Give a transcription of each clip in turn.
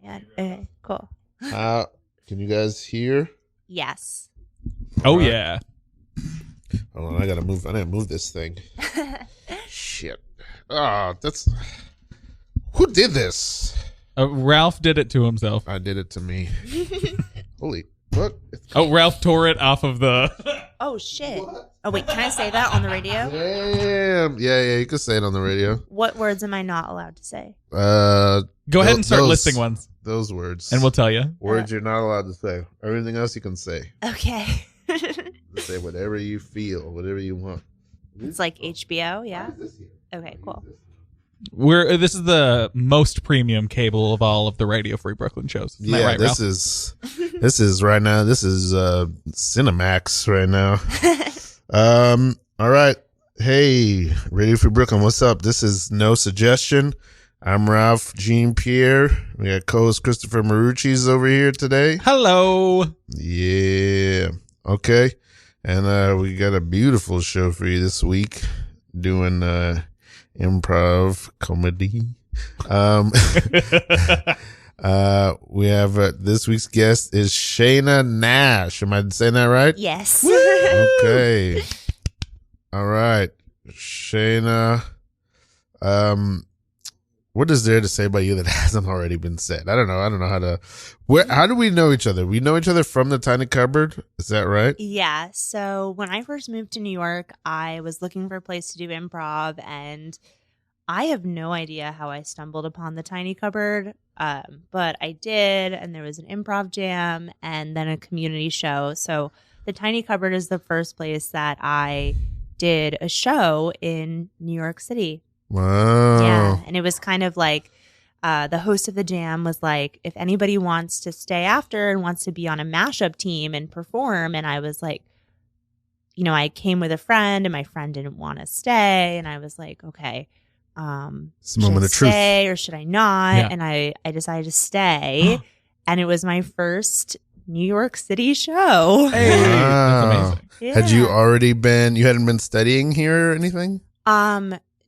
man. Okay, cool. Can you guys hear? Yes. Oh, yeah. Hold on, I gotta move this thing. Shit. That's... Who did this? Ralph did it to himself. I did it to me. Holy... Look. Oh, Ralph tore it off of the... Oh, shit. What? Oh, wait, can I say that on the radio? Damn. Yeah, you can say it on the radio. What words am I not allowed to say? Go ahead and start listing ones. Those words. And we'll tell you. Words you're not allowed to say. Everything else you can say. Okay. Say whatever you feel, whatever you want. It's like HBO, yeah? Okay, cool. This is the most premium cable of all of the Radio Free Brooklyn shows. Isn't that right, Ralph? This is right now. This is Cinemax right now. All right. Hey, Radio Free Brooklyn, what's up? This is No Suggestion. I'm Ralph Jean Pierre. We got co-host Christopher Morucci's over here today. Hello. Yeah. Okay. And we got a beautiful show for you this week. Doing improv comedy. We have this week's guest is Shayna Nash. Am I saying that right? Yes. Okay. All right. Shayna, what is there to say about you that hasn't already been said? I don't know how to... How do we know each other? We know each other from the Tiny Cupboard. Is that right? Yeah. So when I first moved to New York, I was looking for a place to do improv, and I have no idea how I stumbled upon the Tiny Cupboard, but I did, and there was an improv jam and then a community show. So the Tiny Cupboard is the first place that I did a show in New York City. Wow. Yeah, and it was kind of like the host of the jam was like, if anybody wants to stay after and wants to be on a mashup team and perform, and I was like, I came with a friend, and my friend didn't want to stay, and I was like, okay, it's a moment of truth. Stay or should I not? Yeah. And I decided to stay, and it was my first New York City show. Hey, that's amazing. Yeah. Had you hadn't been studying here or anything?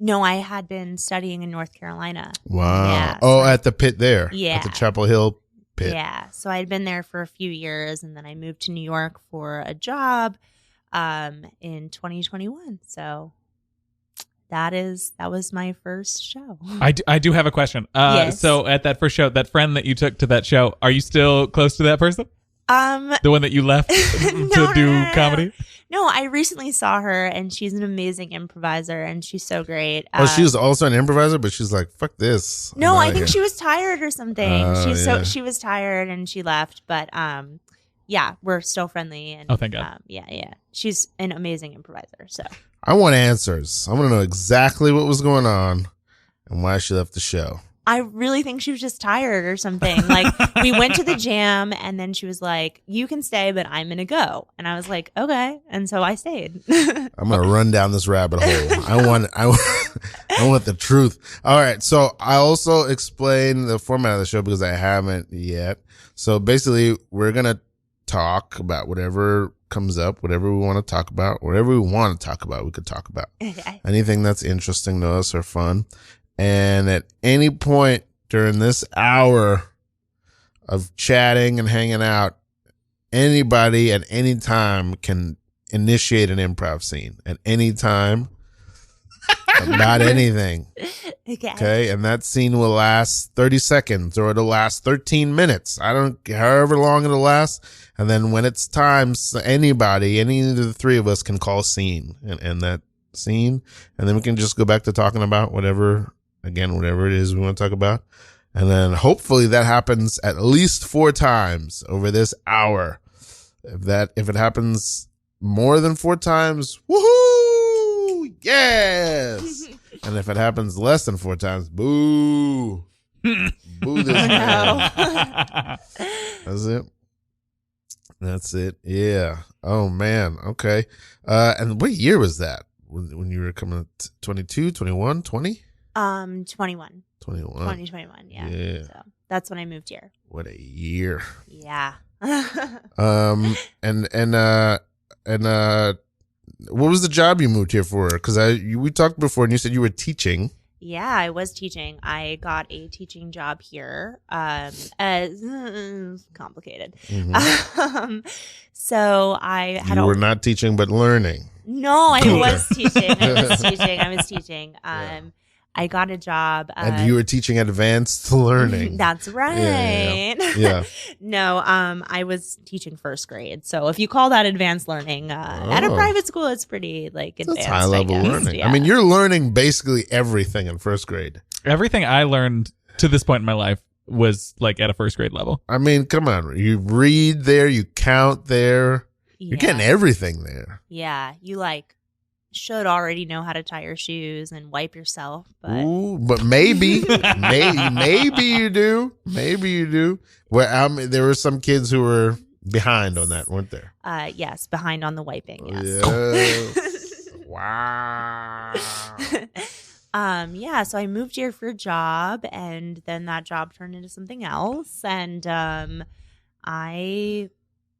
No, I had been studying in North Carolina. Wow. Yeah, so at the pit there. Yeah. At the Chapel Hill pit. Yeah. So I had been there for a few years, and then I moved to New York for a job in 2021. So that was my first show. I do have a question. Yes. So at that first show, that friend that you took to that show, are you still close to that person? The one that you left to do comedy? No, I recently saw her, and she's an amazing improviser, and she's so great. She was also an improviser, but she's like, fuck this. No, I think she was tired or something. She was tired and she left, but yeah, we're still friendly. And, oh, thank God. Yeah. She's an amazing improviser. So I want answers. I want to know exactly what was going on and why she left the show. I really think she was just tired or something. Like, we went to the jam, and then she was like, you can stay, but I'm going to go. And I was like, okay. And so I stayed. I'm going to run down this rabbit hole. I want the truth. All right. So I also explain the format of the show because I haven't yet. So basically, we're going to talk about whatever comes up, whatever we want to talk about, whatever we want to talk about, we could talk about. Okay. Anything that's interesting to us or fun. And at any point during this hour of chatting and hanging out, anybody at any time can initiate an improv scene at any time about anything. Okay. And that scene will last 30 seconds or it'll last 13 minutes. However long it'll last. And then when it's time, anybody, any of the three of us can call scene and that scene. And then we can just go back to talking about whatever it is we want to talk about. And then hopefully that happens at least 4 times over this hour. If it happens more than 4 times, woohoo! Yes! And if it happens less than 4 times, boo! Boo this man. That's it. Yeah. Oh man. Okay. And what year was that? When you were coming 22, 21, 20? 21. 2021, yeah. So that's when I moved here. What a year. Yeah. And what was the job you moved here for? Because we talked before and you said you were teaching. Yeah, I was teaching. I got a teaching job here. As complicated. Mm-hmm. So I had. You were not teaching, but learning. No, I was teaching. I was teaching. I got a job. And you were teaching advanced learning. That's right. Yeah. No, I was teaching first grade. So if you call that advanced learning at a private school, it's pretty advanced. That's high level learning. Yeah. I mean, you're learning basically everything in first grade. Everything I learned to this point in my life was at a first grade level. I mean, come on. You read there, you count there. You're getting everything there. Yeah, you should already know how to tie your shoes and wipe yourself, but maybe you do. Maybe you do. Well, there were some kids who were behind on that, weren't there? Yes, behind on the wiping. Yes. Wow. So I moved here for a job, and then that job turned into something else, and I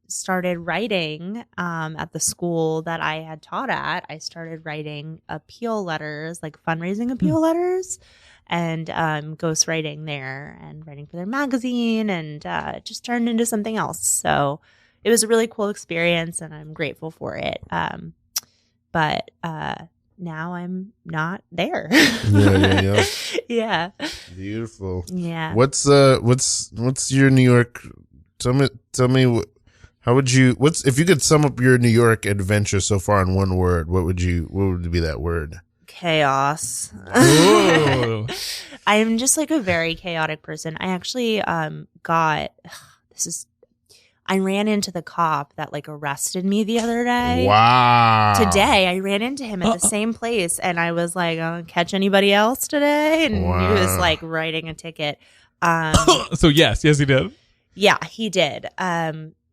started writing at the school that I had taught at. I started writing appeal letters, fundraising appeal letters, and ghostwriting there and writing for their magazine, and it just turned into something else. So it was a really cool experience, and I'm grateful for it. But now I'm not there. Yeah. Beautiful. Yeah. What's your New York? Tell me. How would you? If you could sum up your New York adventure so far in one word? What would be that word? Chaos. I'm just a very chaotic person. I actually I ran into the cop that arrested me the other day. Wow. Today I ran into him at the same place, and I was catch anybody else today? And he was writing a ticket. So yes, he did. Yeah, he did.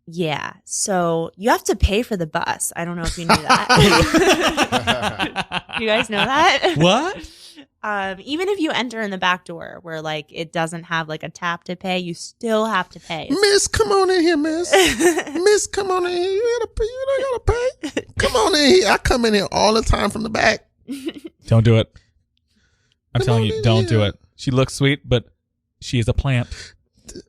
Yeah, so you have to pay for the bus. I don't know if you knew that. You guys know that? What? Even if you enter in the back door where it doesn't have a tap to pay, you still have to pay. Miss, come on in here, miss. Miss, come on in here. You don't gotta pay. Come on in here. I come in here all the time from the back. Don't do it. I'm telling you, don't do it. She looks sweet, but she is a plant.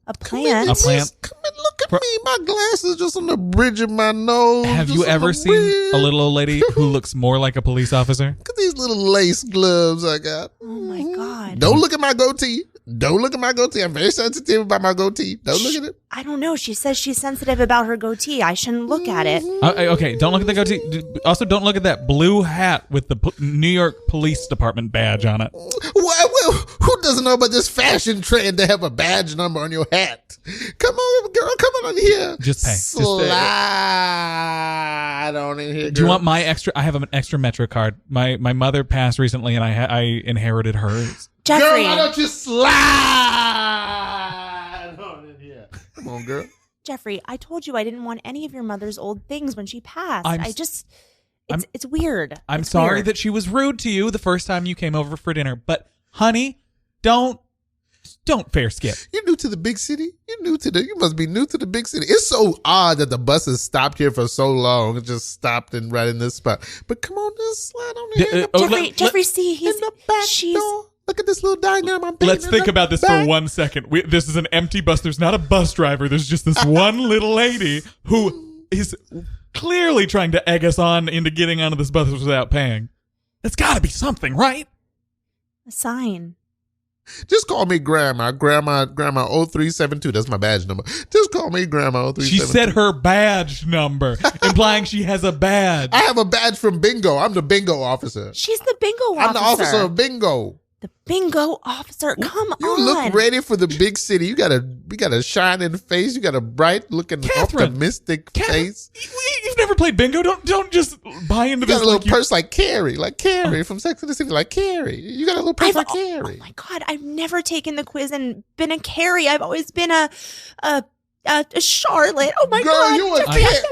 A plant? A plant. Come and look at me. My glasses just on the bridge of my nose. Have you ever seen a little old lady who looks more like a police officer? Look at these little lace gloves I got. Oh my God. Don't look at my goatee. Don't look at my goatee. I'm very sensitive about my goatee. Don't look at it. I don't know. She says she's sensitive about her goatee. I shouldn't look at it. Okay, don't look at the goatee. Also, don't look at that blue hat with the New York Police Department badge on it. Well, who doesn't know about this fashion trend to have a badge number on your hat? Come on, girl. Come on in here. Just pay. Slide on in here, girl. Do you want my extra? I have an extra Metro card. My mother passed recently, and I inherited hers. Jeffrey. Girl, why don't you slide on in here? Come on, girl. Jeffrey, I told you I didn't want any of your mother's old things when she passed. It's weird. I'm sorry that she was rude to you the first time you came over for dinner, but honey, don't fair skip. You're new to the big city? You must be new to the big city. It's so odd that the bus has stopped here for so long. It just stopped right in this spot. But come on, just slide on in here. Jeffrey, see, he's in the back door. Look at this little diagram I'm painting. Let's think about this for 1 second. This is an empty bus. There's not a bus driver. There's just this one little lady who is clearly trying to egg us on into getting onto this bus without paying. There's got to be something, right? A sign. Just call me Grandma. Grandma 0372. That's my badge number. Just call me Grandma 0372. She said her badge number, implying she has a badge. I have a badge from Bingo. I'm the Bingo officer. She's the Bingo officer. I'm the officer of Bingo. The Bingo officer. Come on. You look ready for the big city. You got a shining face. You got a bright looking optimistic face. You've never played bingo? Don't just buy into this. You got a little purse like Carrie from Sex and the City, like Carrie. You got a little purse like Carrie. Oh my God, I've never taken the quiz and been a Carrie. I've always been a Charlotte. Oh my God, you a Carrie.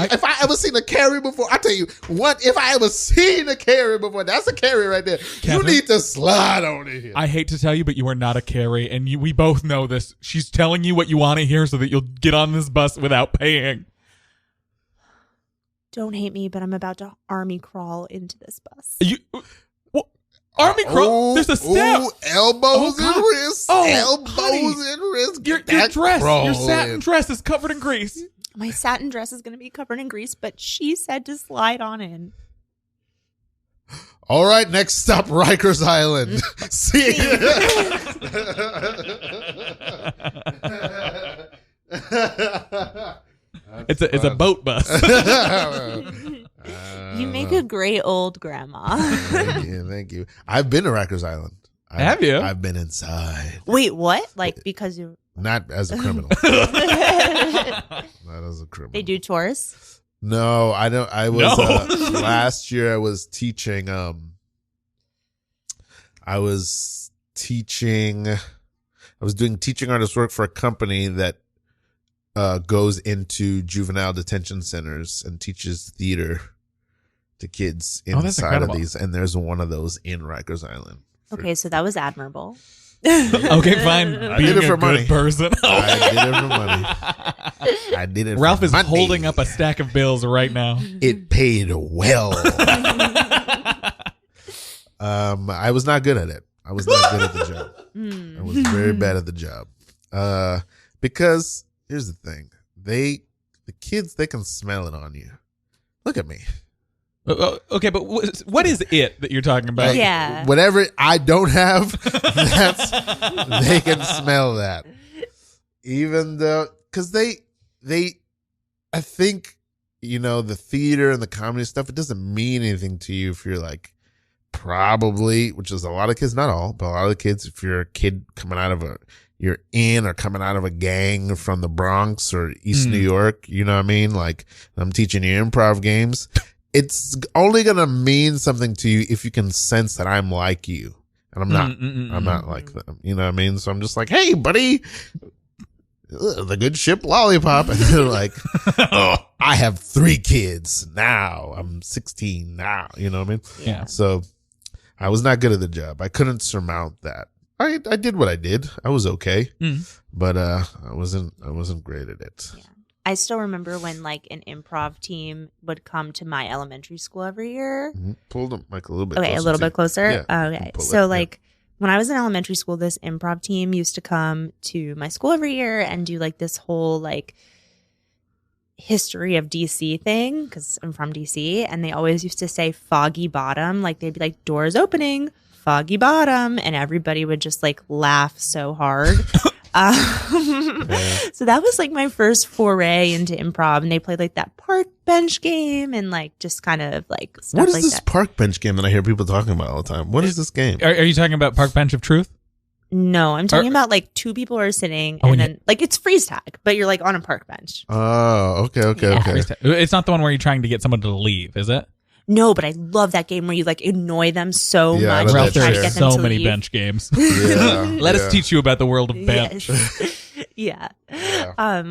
If I ever seen a Carrie before, I tell you what. If I ever seen a Carrie before, that's a Carrie right there. Kevin, you need to slide on in here. I hate to tell you, but you are not a Carrie, and we both know this. She's telling you what you want to hear so that you'll get on this bus without paying. Don't hate me, but I'm about to army crawl into this bus. Army crawl. There's a step. Elbows and wrists. Elbows honey. and wrists. Your Get dress, that your crawl satin in. dress is covered in grease. My satin dress is going to be covered in grease, but she said to slide on in. All right, next stop, Rikers Island. See. It's a boat bus. You make a great old grandma. Thank you. I've been to Rikers Island. Have you? I've been inside. Wait, what? Like, because you... Not as a criminal. Not as a criminal. They do tours? No, I don't. I was last year. I was teaching. I was doing teaching artist work for a company that goes into juvenile detention centers and teaches theater to kids inside of these. And there's one of those in Rikers Island. Okay, so that was admirable. Okay, fine. I Being did it a for good money. person. I did it for money. I did it. Ralph for is money. holding up a stack of bills right now. It paid well. I was not good at it. I was not good at the job. I was very bad at the job. Because here's the thing. The kids, they can smell it on you. Look at me. Okay, but what is it that you're talking about? Like, Yeah. whatever I don't have, they can smell that. Even though, because I think, the theater and the comedy stuff, it doesn't mean anything to you if you're like, probably, which is a lot of kids, not all, but a lot of the kids, if you're a kid coming out of you're in or coming out of a gang from the Bronx or East New York, you know what I mean? Like, I'm teaching you improv games. It's only going to mean something to you if you can sense that I'm like you. And I'm not. I'm not like them. You know what I mean? So I'm just like, hey, buddy, the good ship lollipop. And they're like, oh, I have 3 kids now. I'm 16 now. You know what I mean? Yeah. So I was not good at the job. I couldn't surmount that. I did what I did. I was okay. But I wasn't great at it. Yeah. I still remember when like an improv team would come to my elementary school every year. Pull the mic a little bit. Okay, closer a little to you. bit closer. Yeah, Okay. pull it, So yeah. like when I was in elementary school, this improv team used to come to my school every year and do like this whole like history of DC thing because I'm from DC, and they always used to say foggy bottom. Like they'd be like, doors opening, foggy bottom, and everybody would just like laugh so hard. So that was like my first foray into improv, and they played like that park bench game and like just kind of like stuff What is like this that. park bench game that I hear people talking about all the time? What is this game? Are you talking about Park Bench of Truth? No, I'm talking about like 2 people are sitting and then like it's freeze tag, but you're like on a park bench. Oh, okay. It's not the one where you're trying to get someone to leave, is it? No, but I love that game where you like annoy them so Yeah, I much. love Ralph, that try to there are get them so to many leave. bench games. Yeah. Let us teach you about the world of bench. Yes. Yeah.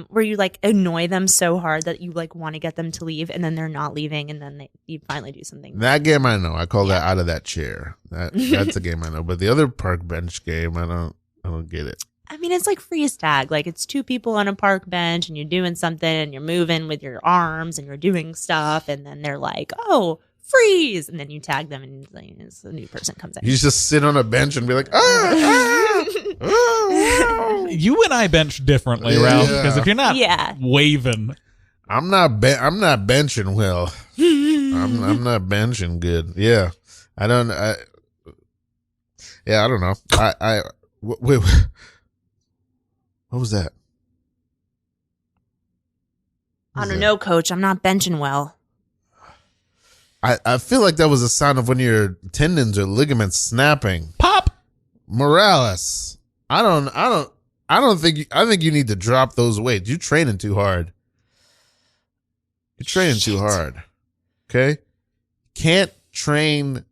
Where you like annoy them so hard that you like want to get them to leave, and then they're not leaving, and then you finally do something. That game I know. I call that out of that chair. That's a game I know. But the other park bench game, I don't get it. I mean, it's like freeze tag. Like it's 2 people on a park bench, and you're doing something, and you're moving with your arms, and you're doing stuff, and then they're like, "Oh, freeze!" and then you tag them, and like, a new person comes in. You just sit on a bench and be like, You and I bench differently, Ralph, because if you're not waving, I'm not benching well. I'm not benching good. Yeah, I don't know. Wait, what was that? I don't know, coach. I'm not benching well. I feel like that was a sound of when your tendons or ligaments snapping. pop. Morales, I think you need to drop those weights. You're training too hard. You're training too hard. Okay? Can't train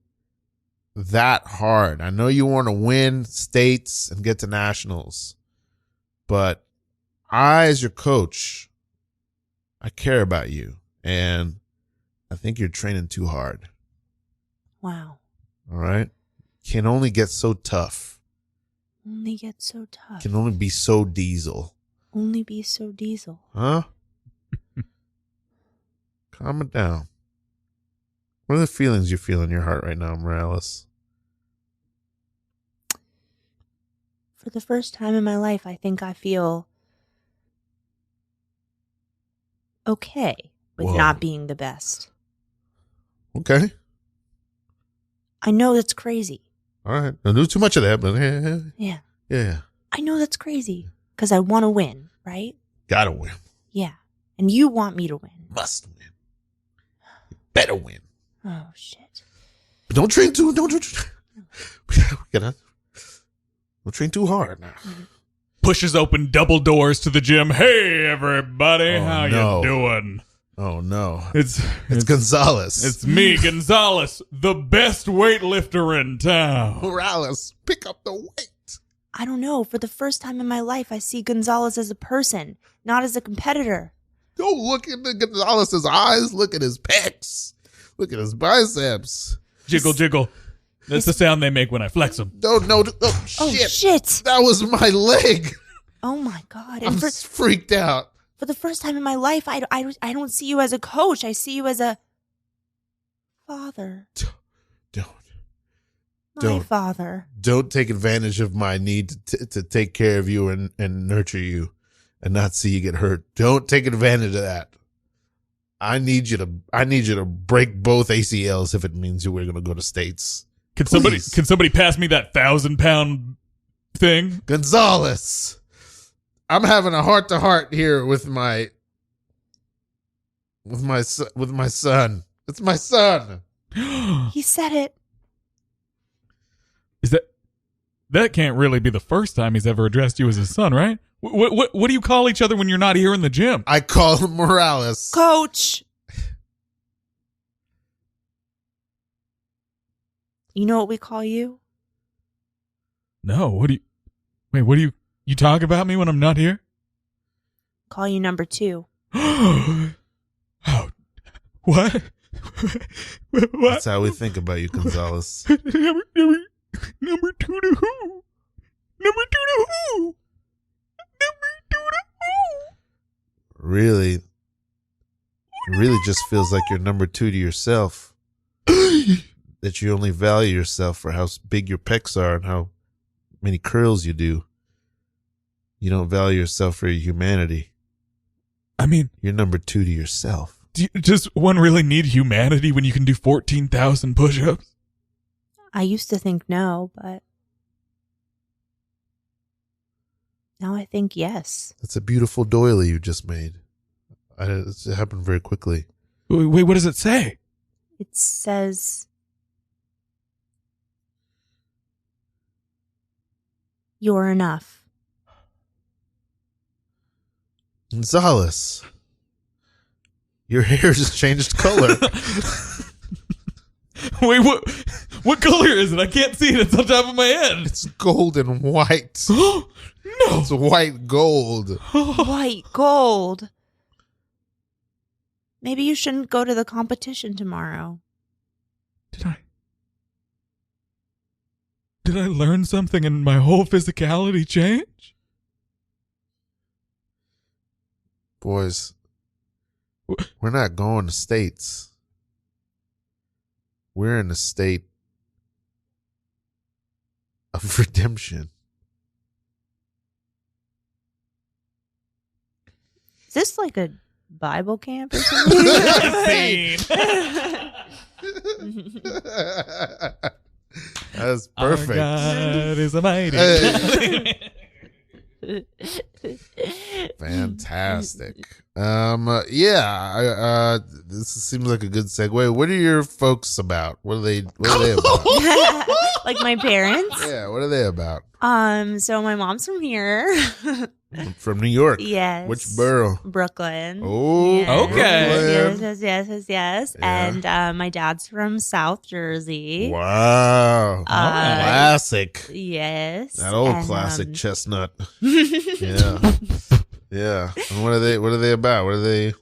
that hard. I know you want to win states and get to nationals, but I, as your coach, I care about you, and I think you're training too hard. Wow. All right? Can only get so tough. Only get so tough. Can only be so diesel. Only be so diesel. Huh? Calm it down. What are the feelings you feel in your heart right now, Morales? For the first time in my life, I think I feel okay with Whoa. not being the best. Okay. I know that's crazy. All right. Don't do too much of that, but Yeah. yeah. I know that's crazy because I want to win, right? Gotta win. Yeah. And you want me to win. Must win. Better win. Oh, shit. But don't train too. Don't train too hard now. Pushes open double doors to the gym. Hey, everybody, Oh, how no. you doing? Oh no. It's Gonzalez. It's me, Gonzalez, the best weightlifter in town. Morales. Pick up the weight. I don't know. For the first time in my life, I see Gonzalez as a person, not as a competitor. Don't look into Gonzalez's eyes. Look at his pecs. Look at his biceps. Jiggle, jiggle. That's the sound they make when I flex them. No. Oh, Oh, shit. shit. That was my leg. Oh, my God. I'm And freaked out. for the first time in my life, I don't see you as a coach. I see you as a father. Don't. My Don't. father. Don't take advantage of my need to take care of you and nurture you and not see you get hurt. Don't take advantage of that. I need you to break both ACLs if it means we're going to go to States. Can Please. somebody pass me that 1,000-pound thing? Gonzalez, I'm having a heart-to-heart here with my son. It's my son. He said it. Is that can't really be the first time he's ever addressed you as his son, right? What do you call each other when you're not here in the gym? I call him Morales. Coach. You know what we call you? No, what do you talk about me when I'm not here? Call you number 2. Oh, what? What? That's how we think about you, Gonzalez. Number 2 to who? Number 2 to who? Number 2 to Really, it really just feels like you're number 2 to yourself. who? That you only value yourself for how big your pecs are and how many curls you do. You don't value yourself for your humanity. I mean, You're number 2 to yourself. does one really need humanity when you can do 14,000 push-ups? I used to think no, but now I think yes. That's a beautiful doily you just made. It happened very quickly. Wait, what does it say? It says, "You're enough." Gonzalez, your hair just changed color. Wait, what color is it? I can't see it. It's on top of my head. It's gold and white. No. It's white gold. White gold. Maybe you shouldn't go to the competition tomorrow. Did I learn something and my whole physicality change? Boys, we're not going to States. We're in a state of redemption. Is this like a Bible camp or something? Scene. That's perfect. Our God is almighty. Hey. Fantastic. This seems like a good segue. What are your folks about? What are they about? Like my parents? Yeah, what are they about? So my mom's from here. From New York. Yes. Which borough? Brooklyn. Oh, Yes. okay. Yes. Yeah. And my dad's from South Jersey. Wow. Alright. Classic. Yes. That old And, classic chestnut. Yeah. Yeah. And what are they about? When did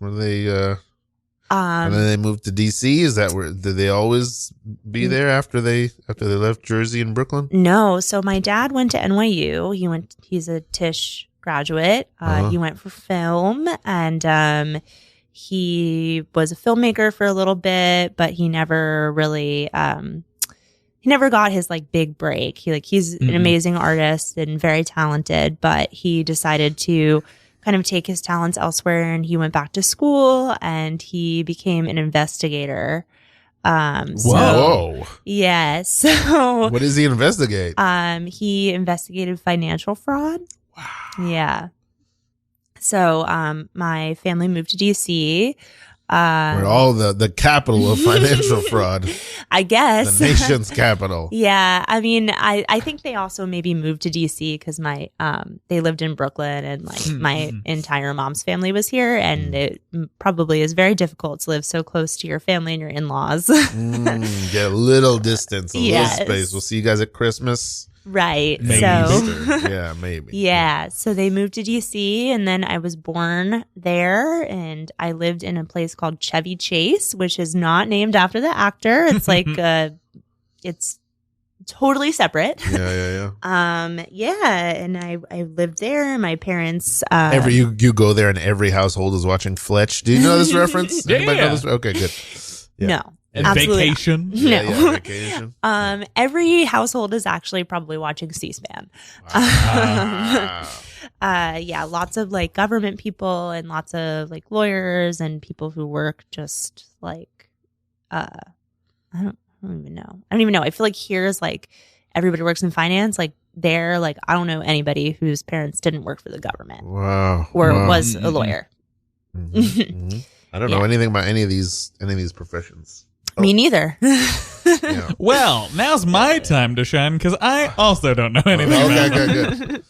they move to DC? Is that where did they always be there after they left Jersey and Brooklyn? No. So my dad went to NYU. He's a Tisch graduate. He went for film, and he was a filmmaker for a little bit, but he never really he never got his like big break. He's an amazing artist and very talented, but he decided to kind of take his talents elsewhere, and he went back to school and he became an investigator. Whoa. Yeah. So what does he investigate? He investigated financial fraud. Wow. Yeah. So my family moved to DC. We're all the capital of financial fraud. I guess. The nation's capital. Yeah. I mean, I think they also maybe moved to DC because they lived in Brooklyn, and like my entire mom's family was here, and it probably is very difficult to live so close to your family and your in-laws. Get a little distance, a Yes. little space. We'll see you guys at Christmas. Right. Maybe. So Easter. Yeah, maybe. yeah. So they moved to DC, and then I was born there, and I lived in a place called Chevy Chase, which is not named after the actor. It's like it's totally separate. Yeah. Yeah, and I lived there. My parents You go there and every household is watching Fletch. Do you know this reference? Yeah. Anybody know this? Okay, good. Yeah. No. And Absolutely Vacation. not. Yeah, No. yeah, Vacation. Every household is actually probably watching C-SPAN. Wow. Yeah, lots of like government people and lots of like lawyers and people who work just like I don't even know. I don't even know. I feel like here's like everybody works in finance. Like there, like I don't know anybody whose parents didn't work for the government Wow. or Wow. was a lawyer. Mhm, mhm. I don't know Yeah. anything about any of these professions. Me neither. Yeah. Well, now's my time to shine because I also don't know anything Okay, about them. good.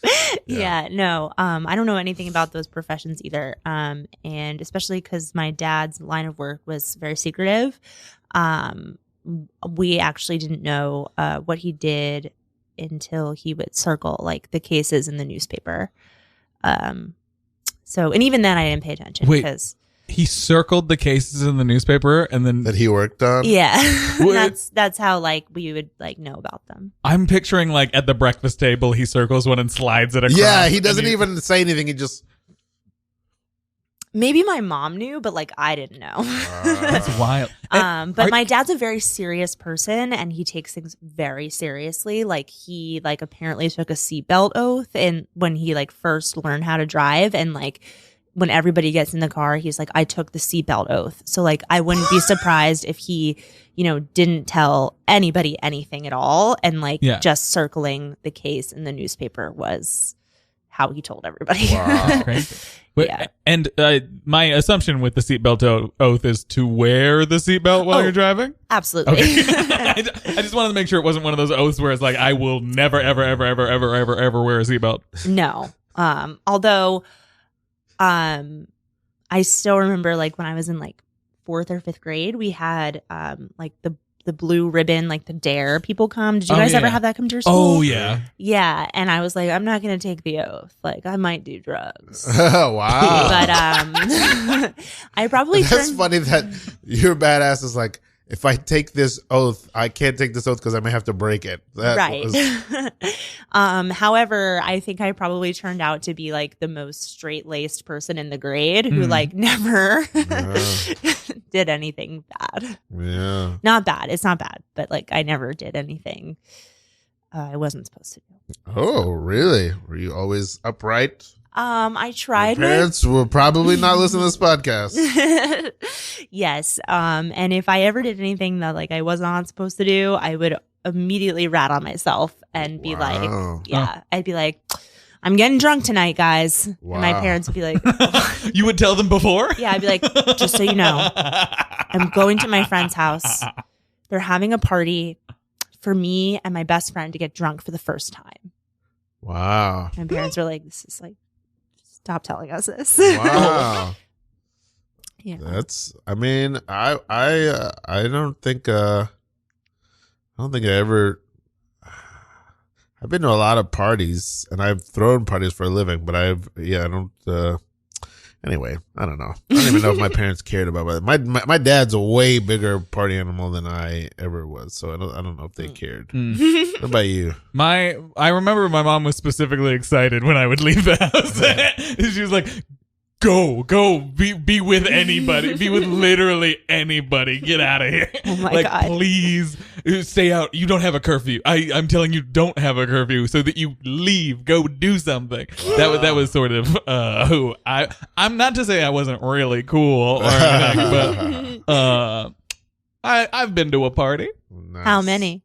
Yeah, no, I don't know anything about those professions either. And especially because my dad's line of work was very secretive. We actually didn't know what he did until he would circle like the cases in the newspaper. So, and even then I didn't pay attention Wait. because He circled the cases in the newspaper, and then That he worked on. yeah, What? that's how like we would like know about them. I'm picturing like at the breakfast table, he circles one and slides it across. Yeah, he and doesn't even say anything. He just. Maybe my mom knew, but like I didn't know. That's wild. But my dad's a very serious person, and he takes things very seriously. Like he like apparently took a seatbelt oath, and when he like first learned how to drive, and like when everybody gets in the car, he's like, I took the seatbelt oath. So like I wouldn't be surprised if he, didn't tell anybody anything at all, and like just circling the case in the newspaper was how he told everybody. Wow. Crazy. But, Yeah. And my assumption with the seatbelt oath is to wear the seatbelt while you're driving. Absolutely. Okay. I just wanted to make sure it wasn't one of those oaths where it's like, I will never, ever, ever, ever, ever, ever, ever wear a seatbelt. No. Although I still remember like when I was in like 4th or 5th grade, we had like the blue ribbon, like the DARE people come. Did you guys ever have that come to your school? Oh, yeah. Yeah. And I was like, I'm not going to take the oath. Like I might do drugs. Wow. But I probably That's turned funny that your badass is like, if I take this oath, I can't take this oath because I may have to break it. That right. was- However, I think I probably turned out to be like the most straight-laced person in the grade who like never did anything bad. yeah. Not bad. It's not bad, but like I never did anything I wasn't supposed to do. Oh, really? Were you always upright? I tried. Your parents will probably not listen to this podcast. Yes. And if I ever did anything that like I was not supposed to do, I would immediately rat on myself and be Wow. like, I'd be like, I'm getting drunk tonight, guys. Wow. And my parents would be like, You would tell them before? yeah, I'd be like, just so you know, I'm going to my friend's house. They're having a party for me and my best friend to get drunk for the first time. Wow. My parents are like, this is like, stop telling us this. Wow. Yeah. That's, I mean, I don't think I ever, I've been to a lot of parties and I've thrown parties for a living, but I don't, anyway, I don't know. I don't even know if my parents cared about it. My dad's a way bigger party animal than I ever was. So I don't know if they cared. What about you? I remember my mom was specifically excited when I would leave the house. She was like, Go, be with anybody. Be with literally anybody. Get out of here. Oh my like, God. please stay out. You don't have a curfew. I'm telling you, don't have a curfew so that you leave. Go do something. That was sort of who I'm not to say I wasn't really cool or anything, but I've been to a party. Nice. How many?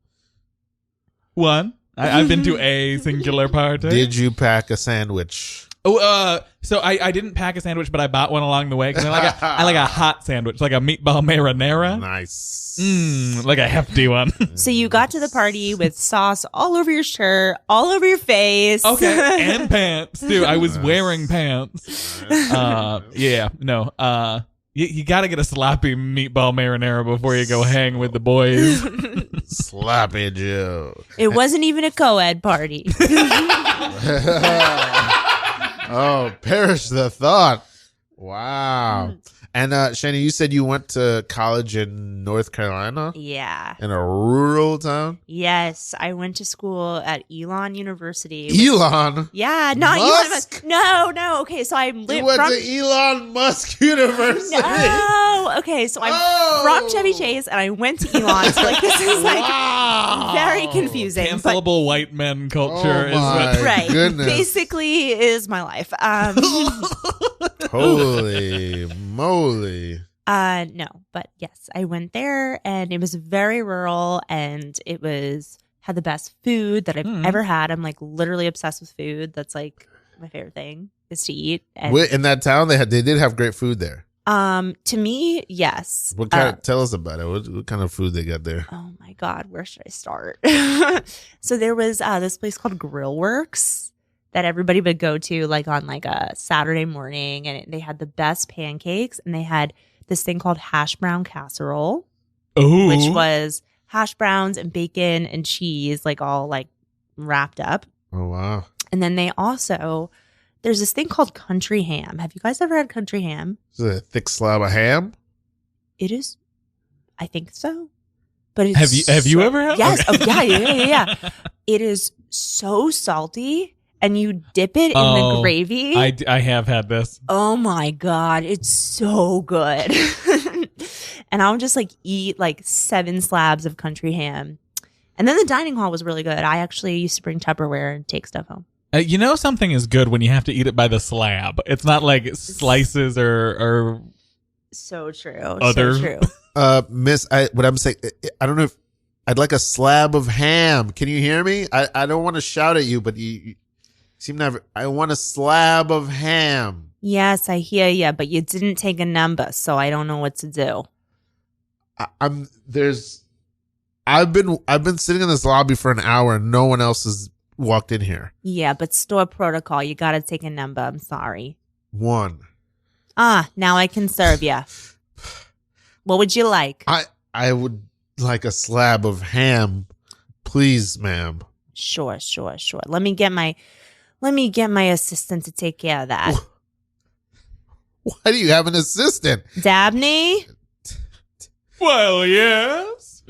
One. I've been to a singular party. Did you pack a sandwich? Oh, so I didn't pack a sandwich, but I bought one along the way because I like a hot sandwich, like a meatball marinara. Nice. Like a hefty one. So you got to the party with sauce all over your shirt, all over your face. Okay, and pants too. I was wearing pants. Yeah, no. You got to get a sloppy meatball marinara before you go hang with the boys. Sloppy Joe. It wasn't even a co-ed party. Oh, perish the thought. Wow. And Shayna, you said you went to college in North Carolina? Yeah. In a rural town? Yes, I went to school at Elon University. Elon? Yeah, not Musk? Elon Musk. No. Okay, so I'm You went to Elon Musk University? No. Okay, so I'm from Chevy Chase, and I went to Elon. So like this is like very confusing. Cancelable white men culture Oh my is what. Right. goodness. Basically, is my life. Holy moly. No, but yes, I went there, and it was very rural, and it had the best food that I've ever had. I'm like literally obsessed with food. That's like my favorite thing is to eat. And, In that town, they did have great food there. to me, yes. What kind? Tell us about it. What kind of food they got there? Oh my God, where should I start? So there was this place called Grillworks that everybody would go to like on like a Saturday morning, and they had the best pancakes, and they had this thing called hash brown casserole, Ooh. which was hash browns and bacon and cheese like all like wrapped up. Oh wow. And then there's this thing called country ham. Have you guys ever had country ham? Is it a thick slab of ham? It is, I think so. But it's Have you ever had? Yes. Okay. Oh, yeah. It is so salty, and you dip it in the gravy. I have had this. Oh my God, it's so good. And I'll just like eat like 7 slabs of country ham. And then the dining hall was really good. I actually used to bring Tupperware and take stuff home. You know something is good when you have to eat it by the slab. It's not like slices or So true. Other- So true. Miss, what I'm saying, I don't know if I'd like a slab of ham. Can you hear me? I don't want to shout at you, but you seem to have. I want a slab of ham. Yes, I hear you, but you didn't take a number, so I don't know what to do. I've been sitting in this lobby for an hour and no one else has walked in here. Yeah, but store protocol, you got to take a number. I'm sorry. 1. Now I can serve you. What would you like? I would like a slab of ham, please, ma'am. Sure. Let me get my assistant to take care of that. Why do you have an assistant? Dabney? Well, yes.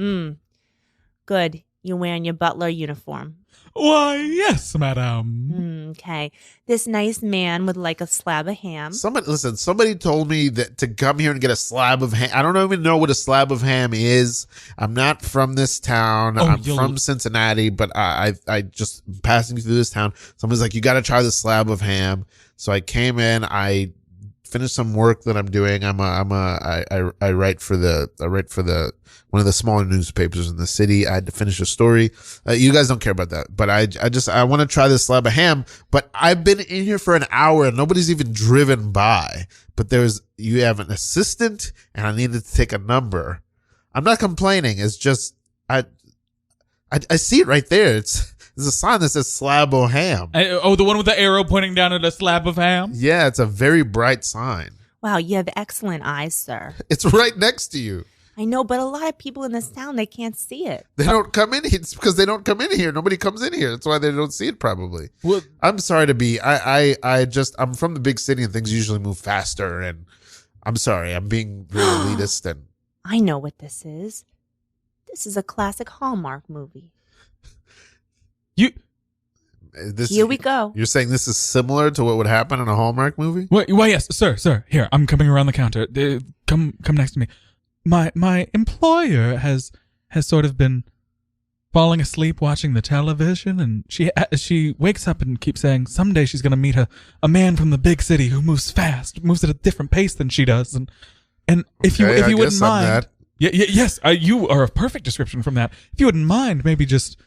Good. You're wearing your butler uniform. Why, yes, madam. Okay. This nice man would like a slab of ham. Somebody told me that to come here and get a slab of ham. I don't even know what a slab of ham is. I'm not from this town. I'm from Cincinnati, but I just passing through this town. Somebody's like, you got to try the slab of ham. So I came in, I finished some work that I'm doing. I write for the one of the smaller newspapers in the city. I had to finish a story. You guys don't care about that, but I want to try this slab of ham. But I've been in here for an hour and nobody's even driven by. But you have an assistant, and I needed to take a number. I'm not complaining. It's just I see it right there. There's a sign that says slab of ham. The one with the arrow pointing down at a slab of ham? Yeah, it's a very bright sign. Wow, you have excellent eyes, sir. It's right next to you. I know, but a lot of people in this town, they can't see it. They don't come in here. It's because they don't come in here. Nobody comes in here. That's why they don't see it probably. Well, I'm sorry to be. I'm from the big city and things usually move faster. And I'm sorry. I'm being really elitist. And I know what this is. This is a classic Hallmark movie. Here we go. You're saying this is similar to what would happen in a Hallmark movie? Wait, well, yes, sir. Here, I'm coming around the counter. Come next to me. My employer has sort of been falling asleep watching the television, and she wakes up and keeps saying someday she's going to meet a man from the big city who moves fast, moves at a different pace than she does, and if you wouldn't mind, yes, you are a perfect description from that. If you wouldn't mind, maybe just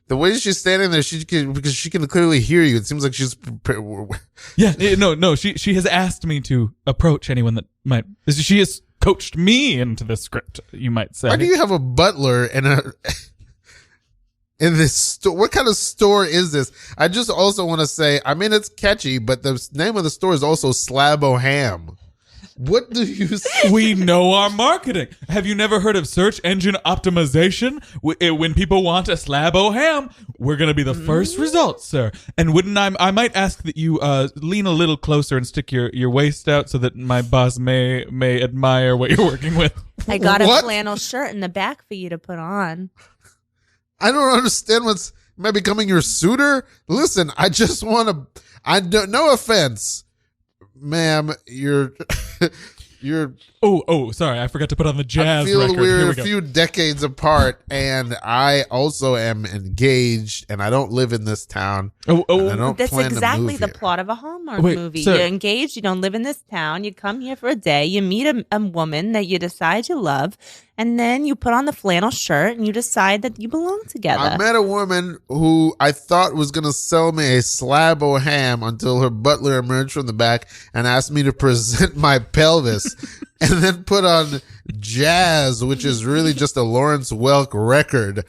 the way she's standing there, because she can clearly hear you. It seems like she's no. She has asked me to approach anyone that might. She has coached me into the script, you might say. Why do you have a butler in this store? What kind of store is this? I just also want to say, I mean, it's catchy, but the name of the store is also Slabo Ham. What do you say? We know our marketing. Have you never heard of search engine optimization? When people want a Slabo ham, we're going to be the first results, sir. And I might ask that you lean a little closer and stick your waist out so that my boss may admire what you're working with. I got a flannel shirt in the back for you to put on. I don't understand am I becoming your suitor? Listen, I just want to, no offense, ma'am, you're Oh, sorry, I forgot to put on the jazz I feel record. we're a few decades apart, and I also am engaged, and I don't live in this town. Oh, and I don't that's plan exactly to move the here. plot of a Hallmark Wait, movie. sir. You're engaged, you don't live in this town, you come here for a day, you meet a woman that you decide you love, and then you put on the flannel shirt and you decide that you belong together. I met a woman who I thought was going to sell me a slab o' ham until her butler emerged from the back and asked me to present my pelvis and then put on jazz, which is really just a Lawrence Welk record.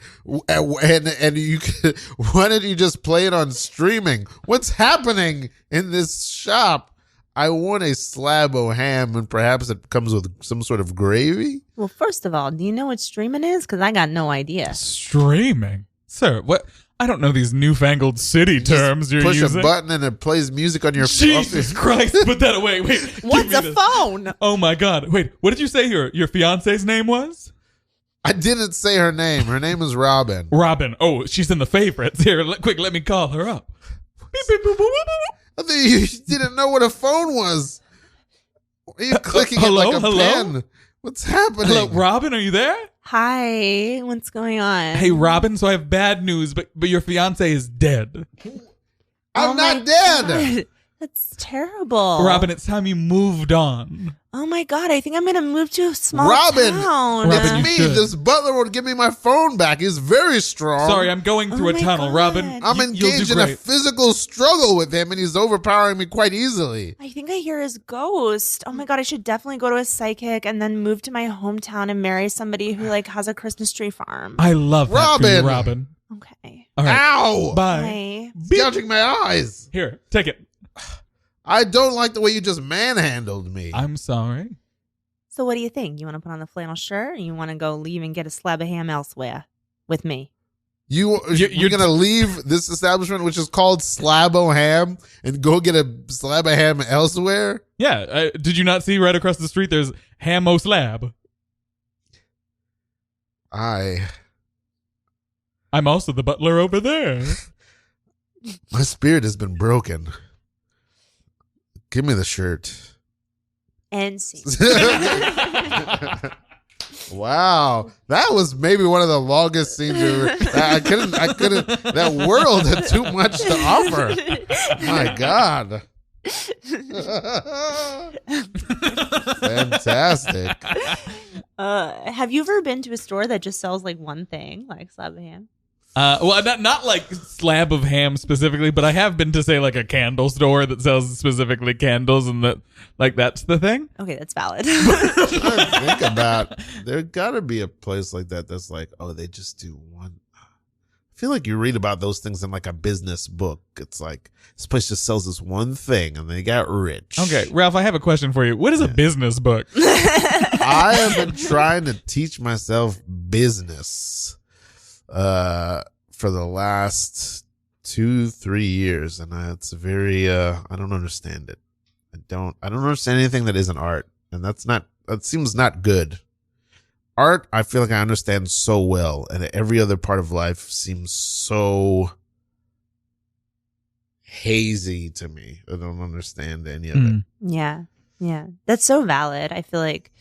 And you could, why didn't you just play it on streaming? What's happening in this shop? I want a slab o' ham, and perhaps it comes with some sort of gravy. Well, first of all, do you know what streaming is? Because I got no idea. Streaming? Sir, what? I don't know these newfangled city terms you're Push using. a button and it plays music on your Jesus Christ, put that away. Wait. What's a phone? Oh my God. Wait, what did you say your fiance's name was? I didn't say her name. Her name is Robin. Robin. Oh, she's in the favorites. Here, quick, let me call her up. Beep, beep, boop, boop, boop, boop. I think you didn't know what a phone was. Why are you clicking it like a pen? What's happening? Hello, Robin, are you there? Hi, what's going on? Hey, Robin, so I have bad news, but your fiance is dead. I'm Oh not my dead. God. That's terrible. Robin, it's time you moved on. Oh my God, I think I'm going to move to a small Robin, town. Robin, you it's me. should. This butler would give me my phone back. He's very strong. Sorry, I'm going through Oh a my tunnel, God. Robin. I'm You'll do engaged in a great. physical struggle with him, and he's overpowering me quite easily. I think I hear his ghost. Oh my God, I should definitely go to a psychic and then move to my hometown and marry somebody who like has a Christmas tree farm. I love that for you, Robin. Robin. Okay. All right, Ow! bye. Bye. It's gouging my eyes. Here, take it. I don't like the way you just manhandled me. I'm sorry. So what do you think? You want to put on the flannel shirt or you want to go leave and get a slab of ham elsewhere with me? You're going to leave this establishment, which is called Slabo Ham, and go get a slab of ham elsewhere? Yeah, did you not see right across the street there's Hamo Slab? I'm also the butler over there. My spirit has been broken. Give me the shirt. And see. Wow, that was maybe one of the longest scenes ever. I couldn't. That world had too much to offer. My God. Fantastic. Have you ever been to a store that just sells like one thing, like slab of ham? Well, not like slab of ham specifically, but I have been to say like a candle store that sells specifically candles, and that's the thing. Okay, that's valid. Think about, there gotta be a place like that that's like, oh, they just do one. I feel like you read about those things in like a business book. It's like, this place just sells this one thing and they got rich. Okay, Ralph, I have a question for you. What is a business book? I have been trying to teach myself business for the last 2-3 years, and it's very I don't understand it. I don't understand anything that isn't art, and that seems not good. Art, I feel like I understand so well, and every other part of life seems so hazy to me. I don't understand any of it. Yeah. Yeah. That's so valid. I feel like,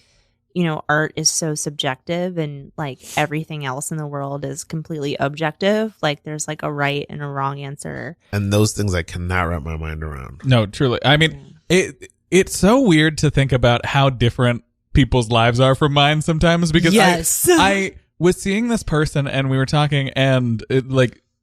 art is so subjective and like everything else in the world is completely objective. Like there's like a right and a wrong answer. And those things I cannot wrap my mind around. No, truly. I mean, it's so weird to think about how different people's lives are from mine sometimes, because I was seeing this person and we were talking, and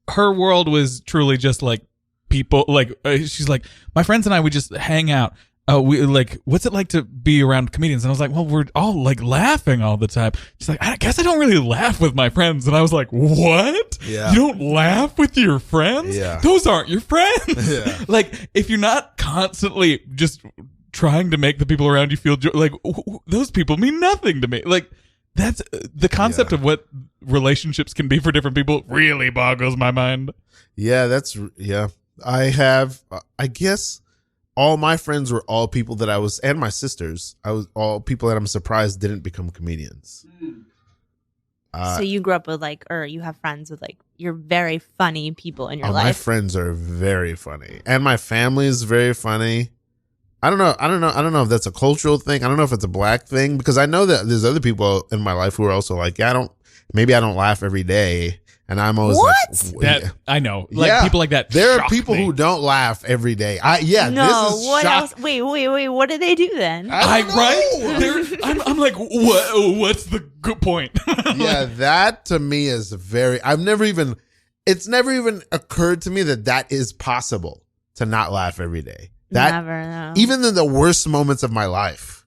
her world was truly just like people, like she's like, my friends and I would just hang out. We like, what's it like to be around comedians? And I was like, well, we're all like laughing all the time. She's like, I guess I don't really laugh with my friends. And I was like, what? Yeah. You don't laugh with your friends? Yeah. Those aren't your friends. Yeah. Like, if you're not constantly just trying to make the people around you feel like, those people mean nothing to me. Like, that's the concept of what relationships can be for different people really boggles my mind. Yeah, I guess all my friends were all people that and my sisters, I was all people that I'm surprised didn't become comedians. So you grew up with or you have friends with you're very funny people in your life. My friends are very funny, and my family is very funny. I don't know if that's a cultural thing. I don't know if it's a black thing, because I know that there's other people in my life who are also like, I don't laugh every day. And I'm always I know. Like people like that. There are people who don't laugh every day. No, this is what else? Wait. What do they do then? Right? I'm like, what's the good point? Yeah, that to me is it's never even occurred to me that is possible, to not laugh every day. Never, no. Even in the worst moments of my life,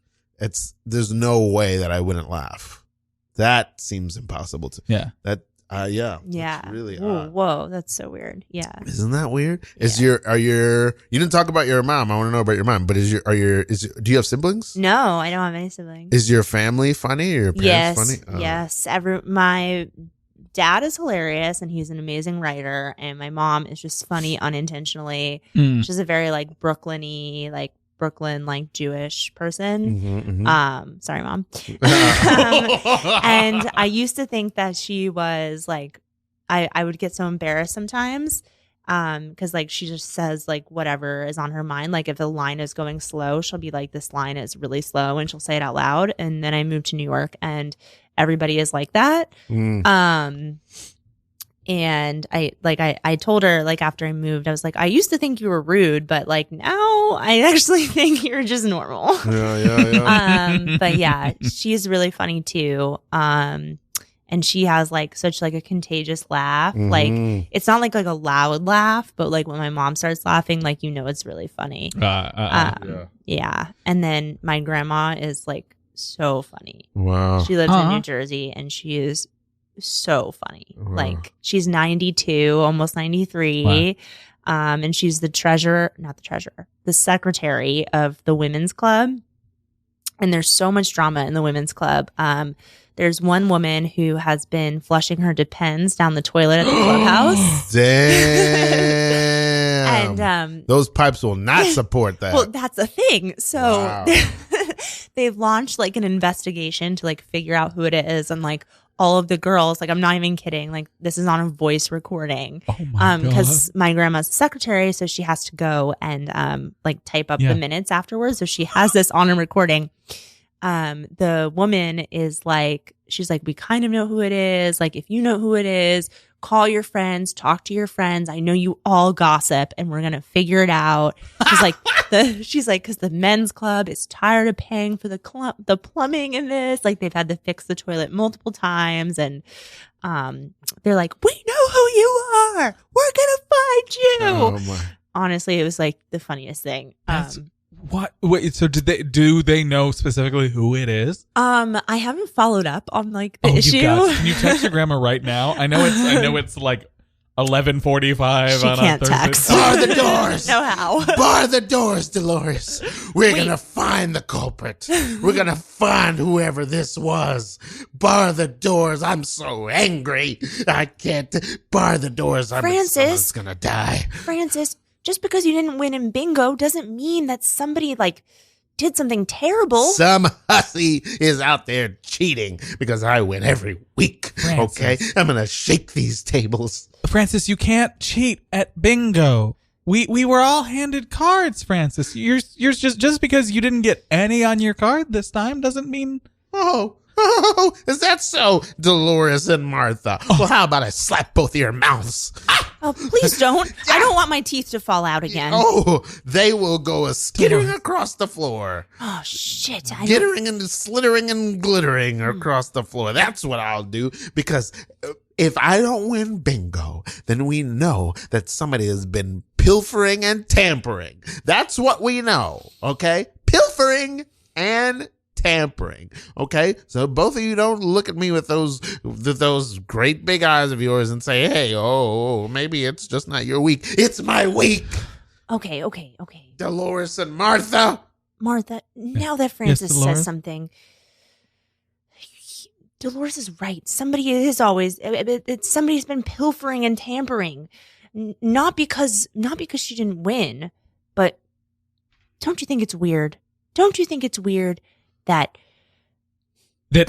there's no way that I wouldn't laugh. That seems impossible to. Yeah. Yeah. Yeah. It's really odd. Whoa, that's so weird. Yeah. Isn't that weird? You didn't talk about your mom. I want to know about your mom, but do you have siblings? No, I don't have any siblings. Is your family funny, or your parents funny? Oh. Yes. My dad is hilarious and he's an amazing writer, and my mom is just funny unintentionally. She's a very Brooklyn-y, Brooklyn Jewish person. Sorry, Mom. And I used to think that she was I would get so embarrassed sometimes because she just says whatever is on her mind. Like if a line is going slow, she'll be like, this line is really slow, and she'll say it out loud. And then I moved to New York and everybody is like that. And I told her after I moved, I was like, I used to think you were rude, but now I actually think you're just normal. Yeah. But yeah, she's really funny too. And she has such a contagious laugh. It's not like a loud laugh, but when my mom starts laughing, it's really funny. Yeah. And then my grandma is so funny. Wow. She lives in New Jersey, and she is so funny. She's 92, almost 93. Wow. And she's the secretary of the women's club. And there's so much drama in the women's club. There's one woman who has been flushing her Depends down the toilet at the clubhouse. Damn. And those pipes will not support that. Well, that's the thing. So wow. They've launched an investigation to figure out who it is, and all of the girls, I'm not even kidding, this is on a voice recording. Oh my God. Because my grandma's a secretary, so she has to go and type up the minutes afterwards. So she has this on a recording. The woman is she's we kind of know who it is. If you know who it is, call your friends, talk to your friends. I know you all gossip, and we're gonna figure it out. She's because the men's club is tired of paying for the plumbing in this. They've had to fix the toilet multiple times, and they're we know who you are. We're gonna find you. Oh my. Honestly, it was the funniest thing. What? Wait, so do they know specifically who it is? I haven't followed up on the issue. Can you text your grandma right now? I know it's 11:45 she on can't a Thursday. text. Bar the doors. No how. Bar the doors, Dolores. We're gonna find the culprit. We're gonna find whoever this was. Bar the doors. I'm so angry. I can't bar the doors. Someone's gonna die. Francis, just because you didn't win in bingo doesn't mean that somebody did something terrible. Some hussy is out there cheating because I win every week. Francis. Okay? I'm going to shake these tables. Francis, you can't cheat at bingo. We were all handed cards, Francis. Yours just because you didn't get any on your card this time doesn't mean. Oh, is that so, Dolores and Martha? Well, how about I slap both of your mouths? Oh, please don't. I don't want my teeth to fall out again. Oh, they will go skittering across the floor. Oh, shit. Skittering and slittering and glittering across the floor. That's what I'll do, because if I don't win bingo, then we know that somebody has been pilfering and tampering. That's what we know, okay? Pilfering and tampering. Okay, so both of you don't look at me with those great big eyes of yours and say, "Hey, maybe it's just not your week. It's my week." Okay. Dolores and Martha. Martha, now that Francis Dolores? says something, Dolores is right. Somebody is always. Somebody's been pilfering and tampering, not because she didn't win, but don't you think it's weird? Don't you think it's weird? That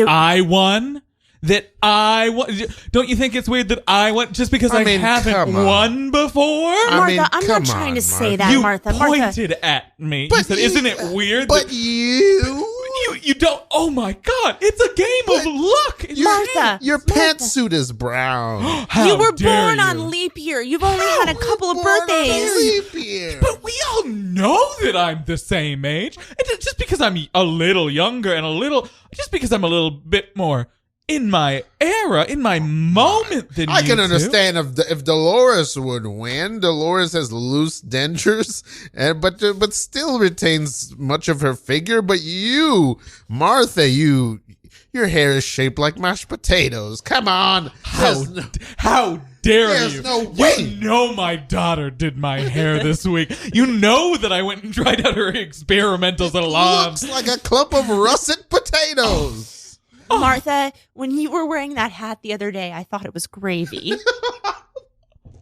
I won? That I won? Don't you think it's weird that I won just because I haven't won before? Martha, I'm not trying to say that, you Martha. Pointed at me. You said, "Isn't it weird?" But you don't. Oh my God! It's a game of luck, Martha. Your pantsuit is brown. You were born on leap year. You've only had a couple of birthdays. Leap year. But we all know that I'm the same age. And just because I'm a little younger and just because I'm a little bit more in my era, in my moment than I you can two. understand if Dolores would win. Dolores has loose dentures, but still retains much of her figure. But you, Martha, your hair is shaped like mashed potatoes. Come on. How dare There's you? no way. You know my daughter did my hair this week. You know that I went and tried out her experimental salon. Looks like a clump of russet potatoes. Martha, when you were wearing that hat the other day, I thought it was gravy.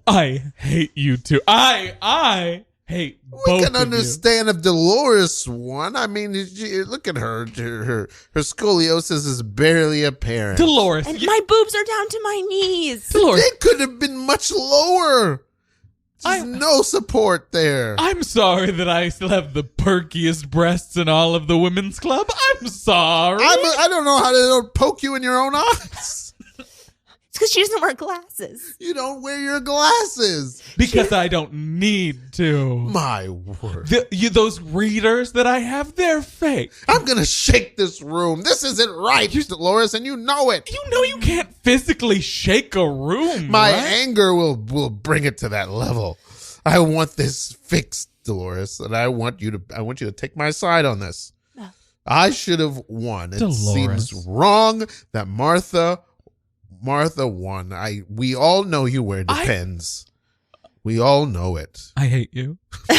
I hate you two. I hate both We can of understand if Dolores won. I mean, look at her. Her scoliosis is barely apparent. Dolores. And my boobs are down to my knees. Dolores. They could have been much lower. There's no support there. I'm sorry that I still have the perkiest breasts in all of the women's club. I'm sorry. I don't know how they don't poke you in your own eyes. It's because she doesn't wear glasses. You don't wear your glasses. Because I don't need to. My word. Those readers that I have, they're fake. I'm going to shake this room. This isn't right, Dolores, and you know it. You know you can't physically shake a room. My right? anger will bring it to that level. I want this fixed, Dolores, and I want you to take my side on this. I should have won. It seems wrong that Martha won. We all know you wear Depends. We all know it. I hate you. Do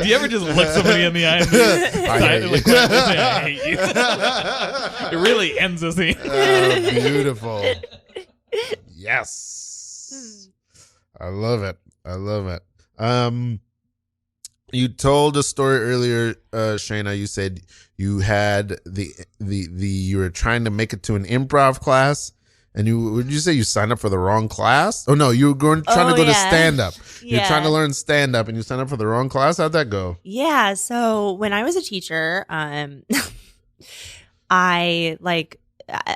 you ever just look somebody in the eye and I hate you? It really ends a scene. Beautiful. Yes. I love it. You told a story earlier, Shayna. You said you had you were trying to make it to an improv class, and would you say you signed up for the wrong class? Oh no, you were trying to go to stand up. You're trying to learn stand up, and you signed up for the wrong class. How'd that go? Yeah. So when I was a teacher, I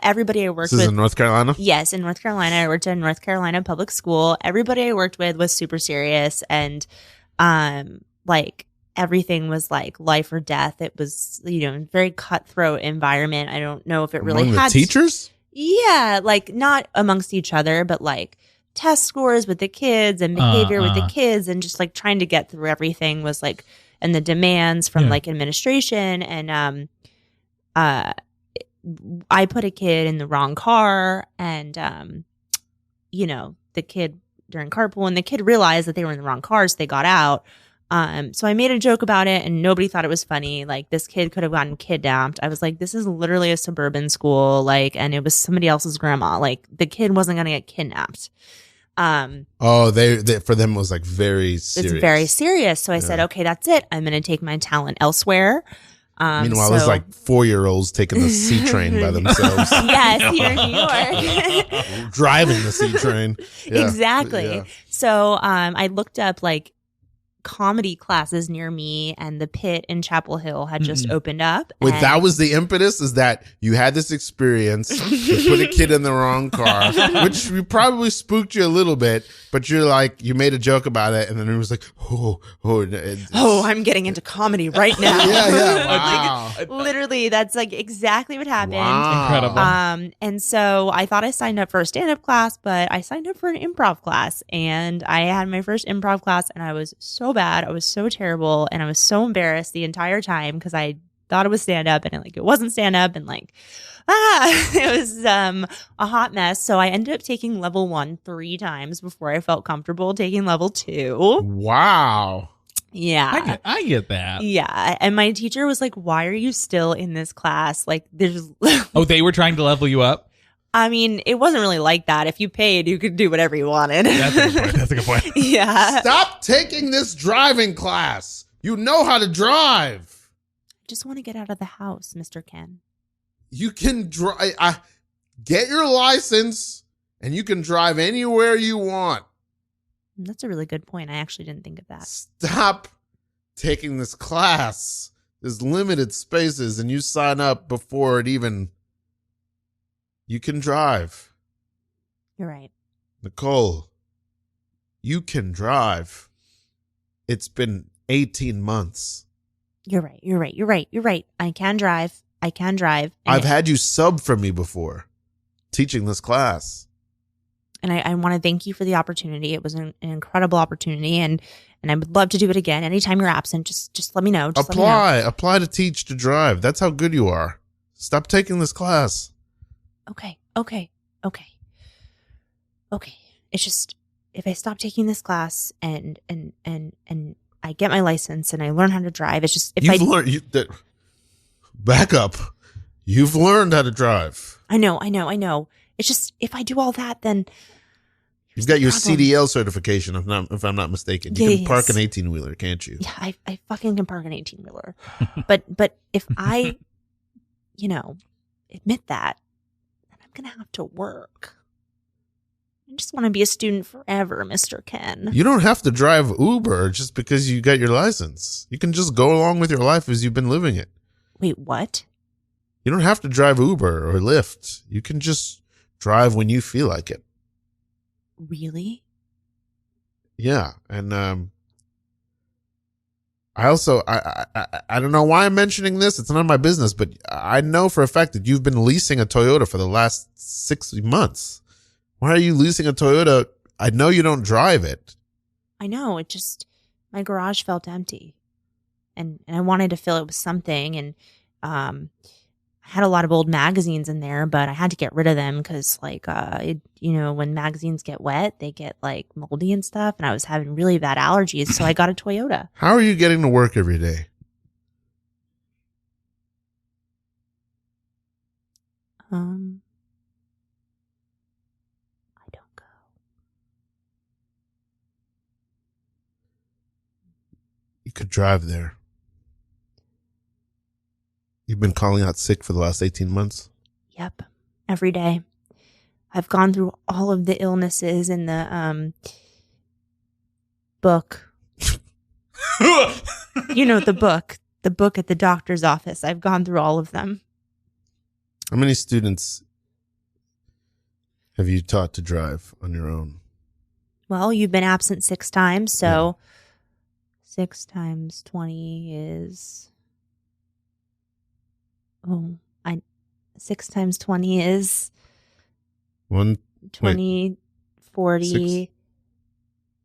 everybody I worked with. This is in North Carolina? Yes, in North Carolina. I worked in North Carolina public school. Everybody I worked with was super serious, and everything was like life or death. It was, very cutthroat environment. I don't know if it really Among had the teachers? Yeah, not amongst each other, but test scores with the kids and behavior with the kids, and just trying to get through everything was and the demands from administration. And I put a kid in the wrong car, and the kid during carpool, and the kid realized that they were in the wrong car, so they got out. So I made a joke about it, and nobody thought it was funny. This kid could have gotten kidnapped. I was like, this is literally a suburban school, and it was somebody else's grandma. The kid wasn't going to get kidnapped. They for them it was very serious. It's very serious. So I said, okay, that's it. I'm going to take my talent elsewhere. Meanwhile, there's like 4-year-olds taking the C train by themselves. Yes, here in New York. Driving the C train. Yeah. Exactly. Yeah. So I looked up like comedy classes near me, and the Pit in Chapel Hill had just opened up. Wait, and that was the impetus? Is that you had this experience, you put a kid in the wrong car, which probably spooked you a little bit, but you're like, you made a joke about it, and then it was like, I'm getting into comedy right now. Yeah. Wow. Literally, that's like exactly what happened. Wow. Incredible. And so I thought I signed up for a stand-up class, but I signed up for an improv class, and I had my first improv class, and I was so bad. I was so terrible, and I was so embarrassed the entire time because I thought it was stand-up, and it wasn't stand-up, and it was a hot mess. So I ended up taking level 1 3 times before I felt comfortable taking level 2. Wow. Yeah. I get that. Yeah. And my teacher was like, why are you still in this class? Like, there's. Oh, they were trying to level you up? I mean, it wasn't really like that. If you paid, you could do whatever you wanted. That's a good point. Yeah. Stop taking this driving class. You know how to drive. Just want to get out of the house, Mr. Ken. You can drive. Get your license, and you can drive anywhere you want. That's a really good point. I actually didn't think of that. Stop taking this class. There's limited spaces, and you sign up before it even. You can drive. You're right. Nicole, you can drive. It's been 18 months. You're right. I can drive. And I've had you sub for me before teaching this class. And I want to thank you for the opportunity. It was an incredible opportunity, and I would love to do it again. Anytime you're absent, just let me know. Just Apply to teach to drive. That's how good you are. Stop taking this class. Okay. It's just, if I stop taking this class and I get my license and I learn how to drive, it's just back up. You've learned how to drive. I know. It's just, if I do all that, then you've got your problem. CDL certification, if I'm not mistaken. You can park an 18-wheeler, can't you? Yeah, I fucking can park an 18-wheeler. but if I, admit that, then I'm gonna have to work. I just want to be a student forever, Mr. Ken. You don't have to drive Uber just because you got your license. You can just go along with your life as you've been living it. Wait, what? You don't have to drive Uber or Lyft. You can just drive when you feel like it. Really? Yeah. And I also, I don't know why I'm mentioning this. It's none of my business, but I know for a fact that you've been leasing a Toyota for the last 6 months. Why are you leasing a Toyota? I know you don't drive it. I know. It just, my garage felt empty. And I wanted to fill it with something. And I had a lot of old magazines in there, but I had to get rid of them because, when magazines get wet, they get like moldy and stuff. And I was having really bad allergies. So I got a Toyota. How are you getting to work every day? I don't go. You could drive there. You've been calling out sick for the last 18 months? Yep. Every day. I've gone through all of the illnesses in the book. The book at the doctor's office. I've gone through all of them. How many students have you taught to drive on your own? Well, you've been absent 6 times, so 6 times 20 is... 6 times 20 is 20, 40,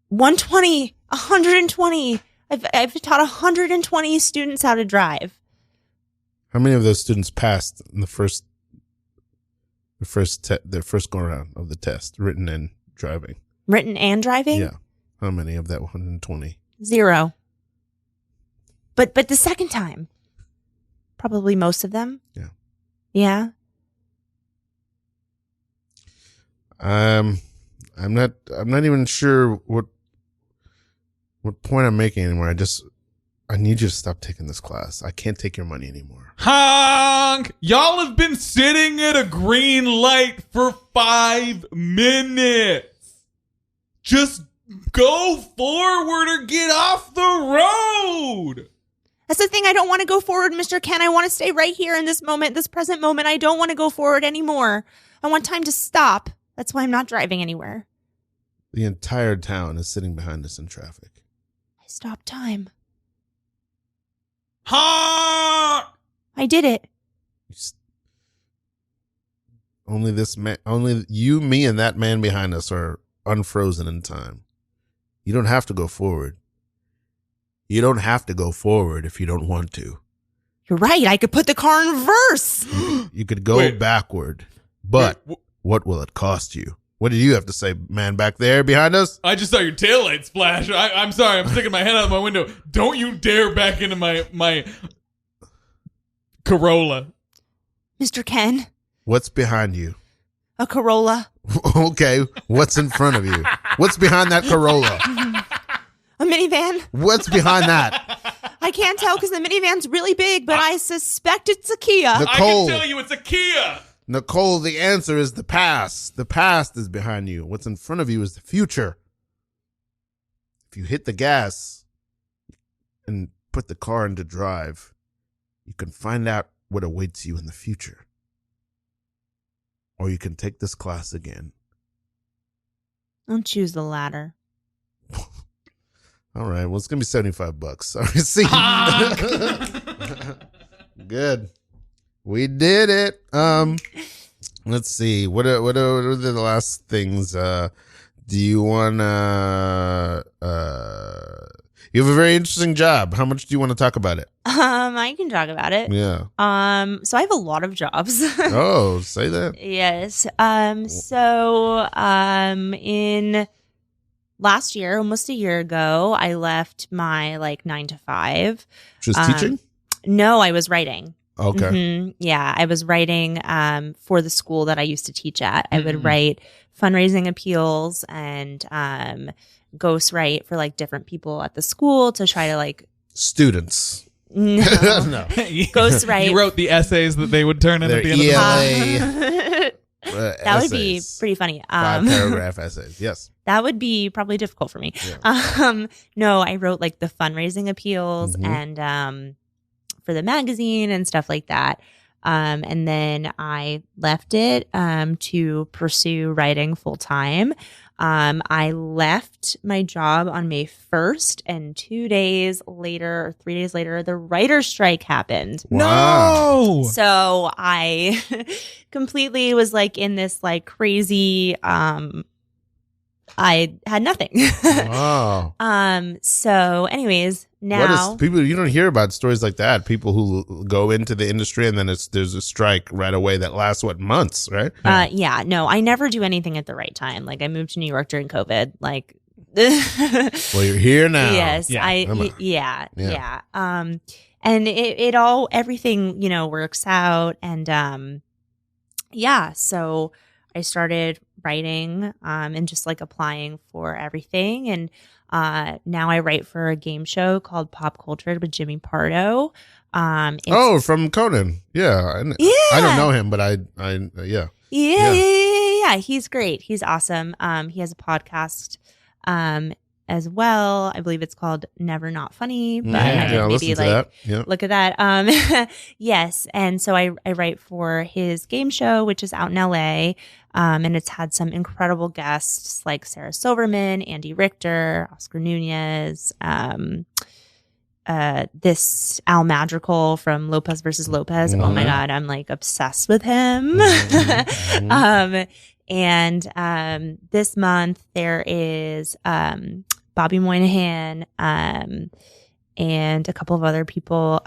120, 120. I've taught 120 students how to drive. How many of those students passed in their first go around of the test, written and driving? Written and driving? Yeah. How many of that 120? 0. But the second time, probably most of them. Yeah. Yeah. I'm not even sure what point I'm making anymore. I need you to stop taking this class. I can't take your money anymore. Honk! Y'all have been sitting at a green light for 5 minutes. Just go forward or get off the road. That's the thing. I don't want to go forward, Mr. Ken. I want to stay right here in this moment, this present moment. I don't want to go forward anymore. I want time to stop. That's why I'm not driving anywhere. The entire town is sitting behind us in traffic. I stopped time. Honk! I did it. Only you, me, and that man behind us are unfrozen in time. You don't have to go forward. You don't have to go forward if you don't want to. You're right. I could put the car in reverse. You could go backward, but what will it cost you? What did you have to say, man, back there behind us? I just saw your taillights flash. I'm sorry. I'm sticking my head out of my window. Don't you dare back into my Corolla. Mr. Ken, What's behind you? a Corolla. Okay, what's in front of you? What's behind that Corolla? A minivan. What's behind that? I can't tell because the minivan's really big, but I suspect it's a Kia. The- I Nicole. can tell you it's a Kia. Nicole, the answer is the past. The past is behind you. What's in front of you is the future. If you hit the gas and put the car into drive, you can find out what awaits you in the future. Or you can take this class again. Don't choose the latter. All right. Well, it's gonna be $75. All right, see. Good. We did it. Let's see. What are the last things? Do you wanna? You have a very interesting job. How much do you want to talk about it? I can talk about it. Yeah. So I have a lot of jobs. Oh, say that. Yes. In last year, almost a year ago, I left my 9 to 5. Just teaching? No, I was writing. Okay. Mm-hmm. Yeah, I was writing for the school that I used to teach at. I would write fundraising appeals and ghost write for different people at the school to try to Students. no. No. Ghost write. You wrote the essays that they would turn in at Their the end of the ELA. That would be pretty funny. 5-paragraph essays. Yes. That would be probably difficult for me. Yeah. No, I wrote the fundraising appeals and for the magazine and stuff like that. And then I left it to pursue writing full time. I left my job on May 1st, and 2 days later, or 3 days later, the writer's strike happened. No. So I completely was in this crazy, I had nothing. Wow. So anyways, now What is people? You don't hear about stories like that. People who go into the industry and then there's a strike right away that lasts months, right? yeah, no, I never do anything at the right time. I moved to New York during COVID. Well, you're here now. Yes, Yeah. yeah. And it all, everything, works out. And, yeah, so I started writing, and just applying for everything. And, now I write for a game show called Pop Culture with Jimmy Pardo. From Conan. Yeah. I don't know him, but yeah. Yeah. He's great. He's awesome. He has a podcast, as well. I believe it's called Never Not Funny, but maybe look at that. Yes. And so I write for his game show, which is out in LA. And it's had some incredible guests like Sarah Silverman, Andy Richter, Oscar Nunez, this Al Madrigal from Lopez versus Lopez. Oh my God, I'm obsessed with him. And this month there is Bobby Moynihan and a couple of other people.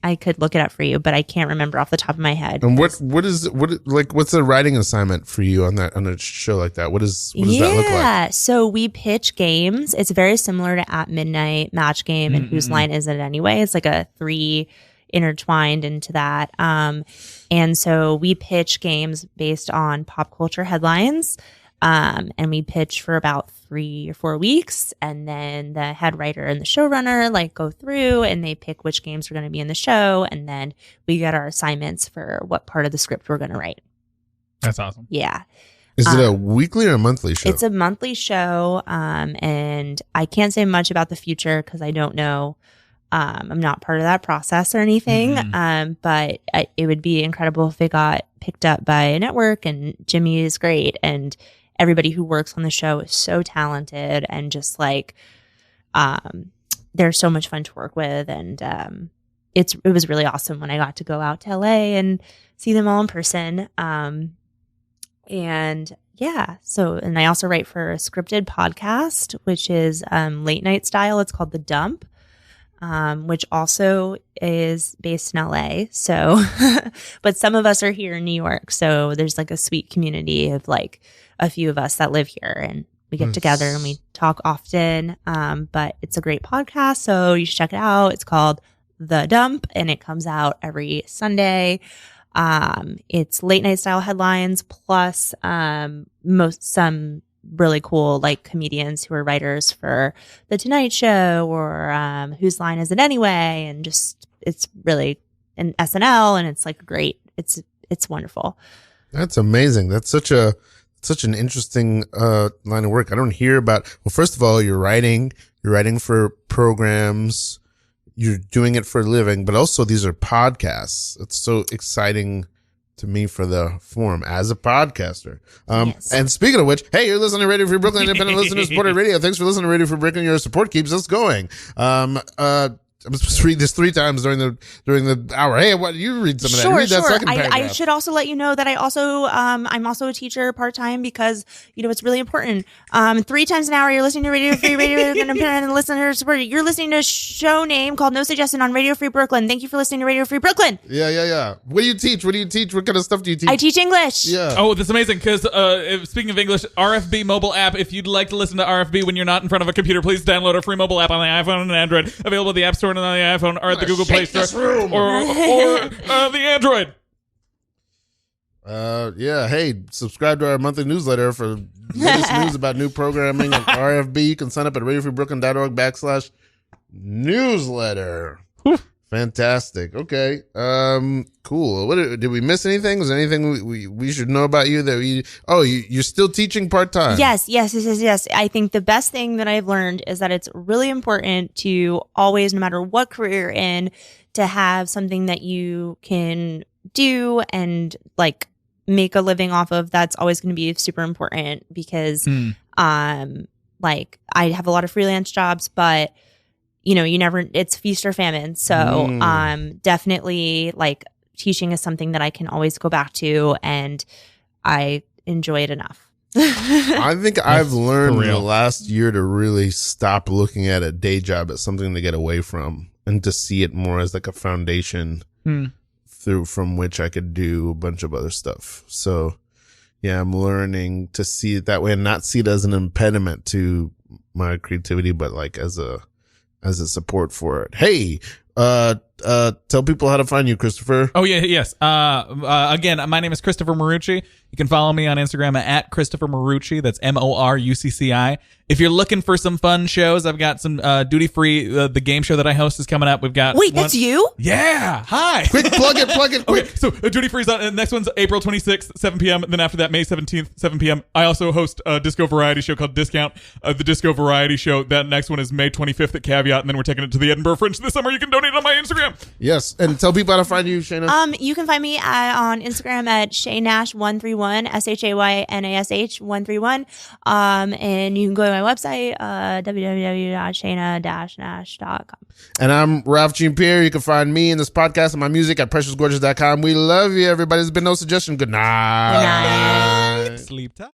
I could look it up for you, but I can't remember off the top of my head. And what's the writing assignment for you on a show like that? What does that look like? Yeah, so we pitch games. It's very similar to At Midnight, Match Game, and Whose Line Is It Anyway? It's a 3 intertwined into that. And so we pitch games based on pop culture headlines. And we pitch for about 3 or 4 weeks. And then the head writer and the showrunner like go through and they pick which games are going to be in the show. And then we get our assignments for what part of the script we're going to write. That's awesome. Yeah. Is it a weekly or a monthly show? It's a monthly show. And I can't say much about the future because I don't know. I'm not part of that process or anything. But it would be incredible if it got picked up by a network, and Jimmy is great. And everybody who works on the show is so talented and just like, they're so much fun to work with. And, it was really awesome when I got to go out to LA and see them all in person. And yeah, and I also write for a scripted podcast, which is, late night style. It's called The Dump. Which also is based in LA. So, but some of us are here in New York. So there's like a sweet community of like a few of us that live here, and we get together and we talk often. But it's a great podcast. So you should check it out. It's called The Dump and it comes out every Sunday. It's late night style headlines plus, some really cool like comedians who are writers for The Tonight Show or Whose Line Is It Anyway, and just it's really an SNL, and it's like great. It's wonderful. That's amazing. That's such an interesting line of work. I don't hear about. Well, first of all, you're writing for programs, you're doing it for a living, but also these are podcasts. It's so exciting to me for the form as a podcaster. Yes. And speaking of which, hey, you're listening to Radio Free Brooklyn, independent listener supported radio. Thanks for listening to Radio Free Brooklyn. Your support keeps us going. I'm supposed to read this 3 times during the hour. Hey, what you read some of that? Sure, Read that second paragraph. I should also let you know that I also I'm also a teacher part-time because it's really important. 3 times an hour you're listening to Radio Free Independent listeners. You're listening to a show name called No Suggestion on Radio Free Brooklyn. Thank you for listening to Radio Free Brooklyn. Yeah. What do you teach? What kind of stuff do you teach? I teach English. Yeah. Oh, that's amazing. Because speaking of English, RFB mobile app. If you'd like to listen to RFB when you're not in front of a computer, please download our free mobile app on the iPhone and Android. Available at the App Store and on the iPhone or at the Google Play Store or the Android. Yeah. Hey, subscribe to our monthly newsletter for latest news about new programming at RFB. You can sign up at radiofreebrooklyn.org/newsletter. Fantastic. Okay. Cool. Did we miss anything? Was there anything we should know about you that you're still teaching part-time? Yes. I think the best thing that I've learned is that it's really important to always, no matter what career you're in, to have something that you can do and like make a living off of. That's always going to be super important because, like I have a lot of freelance jobs, but you never, it's feast or famine. So, definitely like teaching is something that I can always go back to and I enjoy it enough. I think I've learned in the last year to really stop looking at a day job as something to get away from and to see it more as like a foundation from which I could do a bunch of other stuff. So yeah, I'm learning to see it that way and not see it as an impediment to my creativity, but like as a support for it. Hey, tell people how to find you, Christopher. Oh, yeah, yes. Again, my name is Christopher Morucci. You can follow me on Instagram at Christopher Morucci. That's Morucci. If you're looking for some fun shows, I've got some Duty Free. The game show that I host is coming up. We've got that's you? Yeah. Hi. Quick, plug it, quick. Okay, so Duty Free's on. The next one's April 26th, 7 p.m. Then after that, May 17th, 7 p.m. I also host a disco variety show called Discount. The disco variety show. That next one is May 25th at Caveat, and then we're taking it to the Edinburgh Fringe this summer. You can donate on my Instagram. Yes, and tell people how to find you, Shayna. You can find me on Instagram at Shayna Nash 131 SHAYNASH 131. And you can go to my website www.shayna-nash.com. And I'm Ralf Jean-Pierre. You can find me in this podcast and my music at preciousgorgeous.com. We love you, everybody. There's been no suggestion. Good night. Good night. Sleep tight.